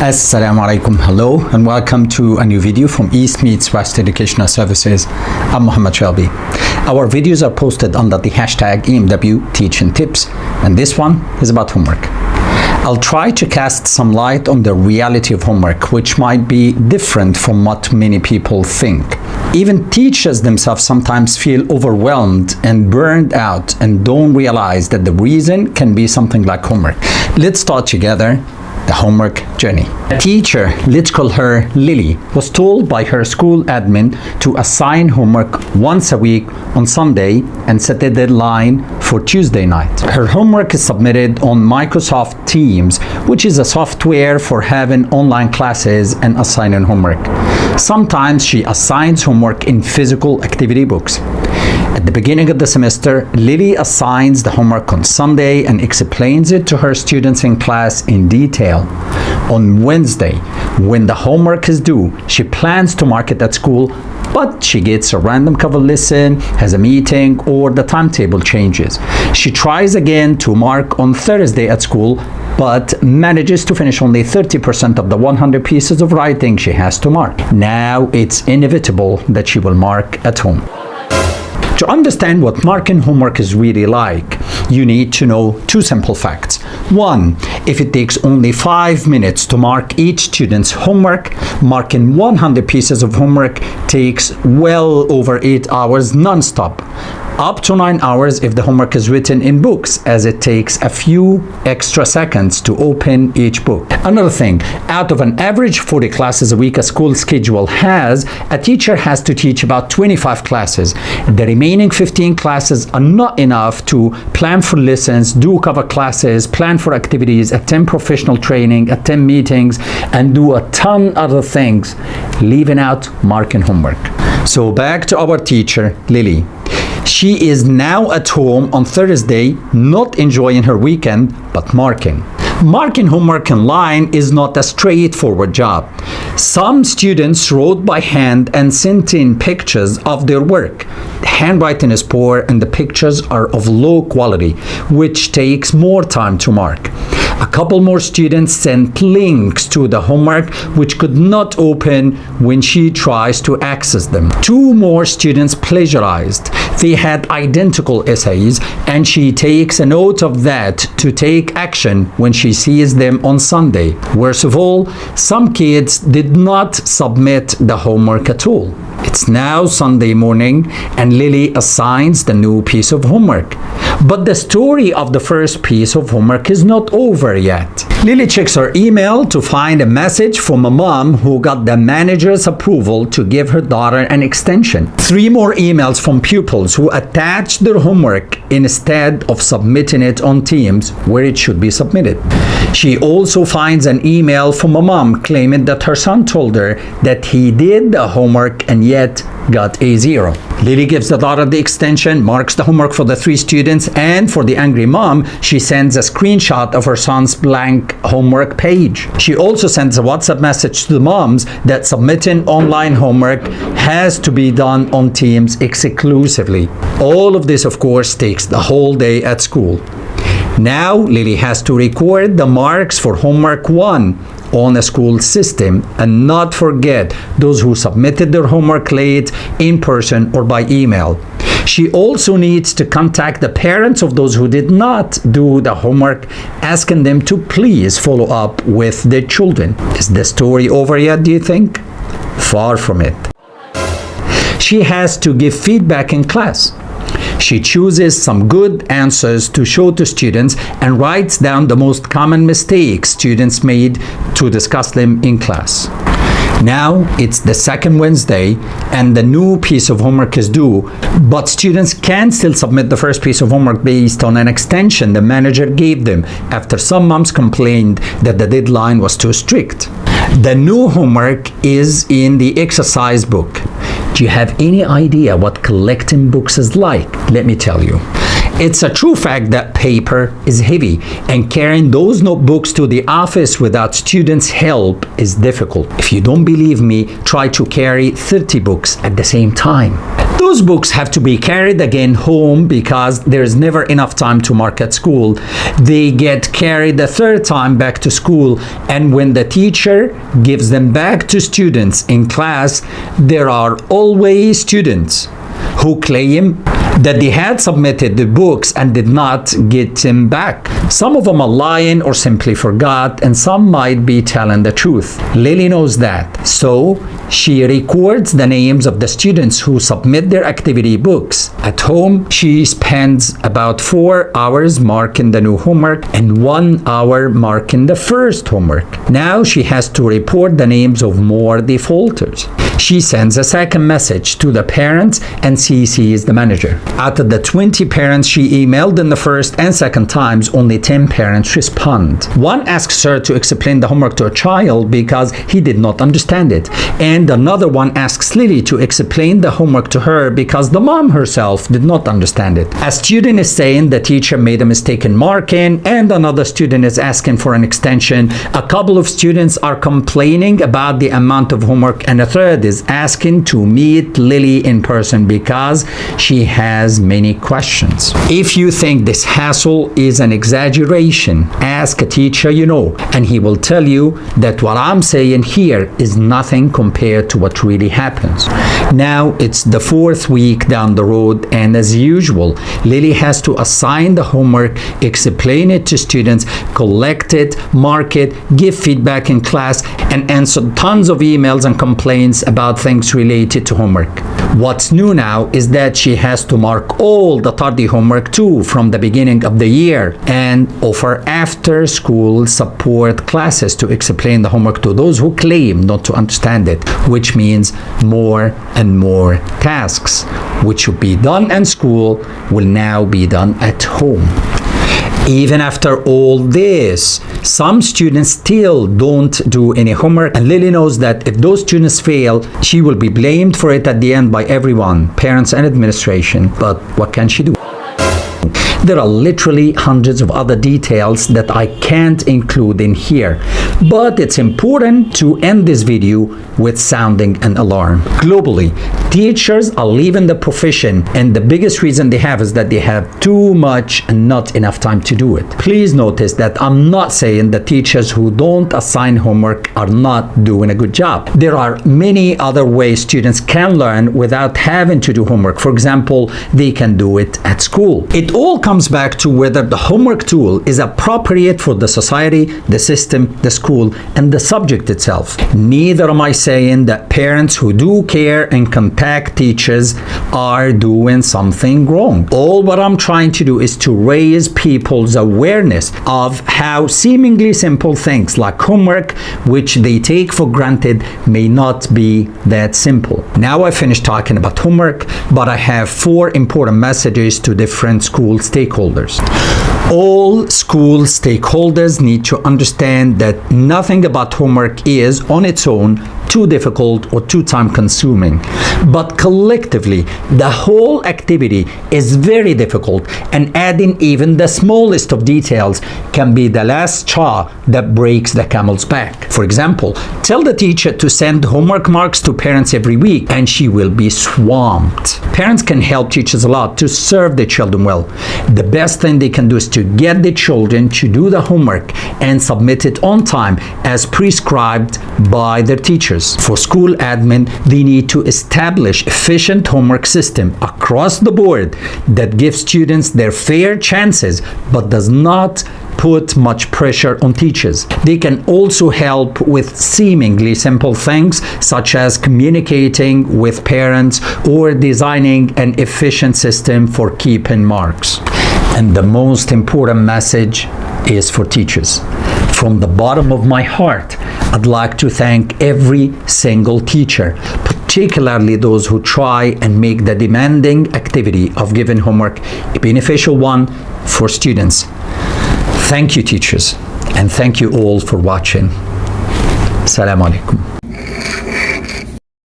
Assalamu alaikum, hello and welcome to a new video from East Meets West Educational Services. I'm Muhammad Shelby. Our videos are posted under the hashtag EMW Teaching Tips, and this one is about homework. I'll try to cast some light on the reality of homework, which might be different from what many people think. Even teachers themselves sometimes feel overwhelmed and burned out and don't realize that the reason can be something like homework. Let's start together the homework journey. A teacher, let's call her Lily, was told by her school admin to assign homework once a week on Sunday and set a deadline for Tuesday night. Her homework is submitted on Microsoft Teams, which is a software for having online classes and assigning homework. Sometimes she assigns homework in physical activity books. At the beginning of the semester, Lily assigns the homework on Sunday and explains it to her students in class in detail. On Wednesday, when the homework is due, she plans to mark it at school, but she gets a random cover lesson, has a meeting, or the timetable changes. She tries again to mark on Thursday at school, but manages to finish only 30% of the 100 pieces of writing she has to mark. Now it's inevitable that she will mark at home. To understand what marking homework is really like, you need to know two simple facts. One, if it takes only 5 minutes to mark each student's homework, marking 100 pieces of homework takes well over 8 hours non-stop. Up to 9 hours if the homework is written in books, as it takes a few extra seconds to open each book. Another thing, out of an average 40 classes a week a school schedule has, a teacher has to teach about 25 classes. The remaining 15 classes are not enough to plan for lessons, do cover classes, plan for activities, attend professional training, attend meetings, and do a ton other things, leaving out marking homework. So back to our teacher, Lily. She is now at home on Thursday, not enjoying her weekend, but marking. Marking homework online is not a straightforward job. Some students wrote by hand and sent in pictures of their work. The handwriting is poor and the pictures are of low quality, which takes more time to mark. A couple more students sent links to the homework which could not open when she tries to access them. 2 more students plagiarized. They had identical essays and she takes a note of that to take action when she sees them on Sunday. Worst of all, some kids did not submit the homework at all. It's now Sunday morning and Lily assigns the new piece of homework. But the story of the first piece of homework is not over yet. Lily checks her email to find a message from a mom who got the manager's approval to give her daughter an extension. 3 more emails from pupils who attached their homework instead of submitting it on Teams where it should be submitted. She also finds an email from a mom claiming that her son told her that he did the homework and yet got a 0. Lily gives the daughter the extension, marks the homework for the 3 students, and for the angry mom, she sends a screenshot of her son's blank homework page. She also sends a WhatsApp message to the moms that submitting online homework has to be done on Teams exclusively. All of this, of course, takes the whole day at school. Now, Lily has to record the marks for homework 1 on a school system and not forget those who submitted their homework late, in person, or by email. She also needs to contact the parents of those who did not do the homework, asking them to please follow up with their children. Is the story over yet, do you think? Far from it. She has to give feedback in class. She chooses some good answers to show to students and writes down the most common mistakes students made to discuss them in class. Now it's the second Wednesday and the new piece of homework is due, but students can still submit the first piece of homework based on an extension the manager gave them after some moms complained that the deadline was too strict. The new homework is in the exercise book. Do you have any idea what collecting books is like? Let me tell you. It's a true fact that paper is heavy, and carrying those notebooks to the office without students' help is difficult. If you don't believe me, try to carry 30 books at the same time. Those books have to be carried again home because there's never enough time to mark at school. They get carried a third time back to school, and when the teacher gives them back to students in class, there are always students who claim that they had submitted the books and did not get them back. Some of them are lying or simply forgot, and some might be telling the truth. Lily knows that, so she records the names of the students who submit their activity books. At home, she spends about 4 hours marking the new homework and 1 hour marking the first homework. Now she has to report the names of more defaulters. She sends a second message to the parents and CCs the manager. Out of the 20 parents she emailed in the first and second times, only 10 parents respond. One asks her to explain the homework to a child because he did not understand it, and another one asks Lily to explain the homework to her because the mom herself did not understand it. A student is saying the teacher made a mistake in marking, and another student is asking for an extension. A couple of students are complaining about the amount of homework, and a third is asking to meet Lily in person because she has many questions. If you think this hassle is an exaggeration, ask a teacher you know, and he will tell you that what I'm saying here is nothing compared to what really happens. Now it's the 4th week down the road, and as usual, Lily has to assign the homework, explain it to students, collect it, mark it, give feedback in class, and answer tons of emails and complaints about things related to homework. What's new now is that she has to mark all the tardy homework too from the beginning of the year, and offer after school support classes to explain the homework to those who claim not to understand it, which means more and more tasks which should be done in school will now be done at home. Even after all this, some students still don't do any homework, and Lily knows that if those students fail, she will be blamed for it at the end by everyone, parents and administration. But what can she do? There are literally hundreds of other details that I can't include in here, but it's important to end this video with sounding an alarm. Globally, teachers are leaving the profession, and the biggest reason they have is that they have too much and not enough time to do it. Please notice that I'm not saying that teachers who don't assign homework are not doing a good job. There are many other ways students can learn without having to do homework. For example, they can do it at school. It all comes back to whether the homework tool is appropriate for the society, the system, the school, and the subject itself. Neither am I saying that parents who do care and contact teachers are doing something wrong. All what I'm trying to do is to raise people's awareness of how seemingly simple things like homework, which they take for granted, may not be that simple. Now I finished talking about homework, but I have 4 important messages to different school stakeholders. All school stakeholders need to understand that nothing about homework is on its own too difficult or too time consuming, but collectively the whole activity is very difficult, and adding even the smallest of details can be the last straw that breaks the camel's back. For example, tell the teacher to send homework marks to parents every week and she will be swamped. Parents can help teachers a lot to serve their children well. The best thing they can do is to get the children to do the homework and submit it on time as prescribed by their teachers. For school admin, they need to establish efficient homework system across the board that gives students their fair chances but does not put much pressure on teachers. They can also help with seemingly simple things such as communicating with parents or designing an efficient system for keeping marks. And the most important message is for teachers. From the bottom of my heart, I'd like to thank every single teacher, particularly those who try and make the demanding activity of giving homework a beneficial one for students. Thank you, teachers, and thank you all for watching. Assalamu alaikum.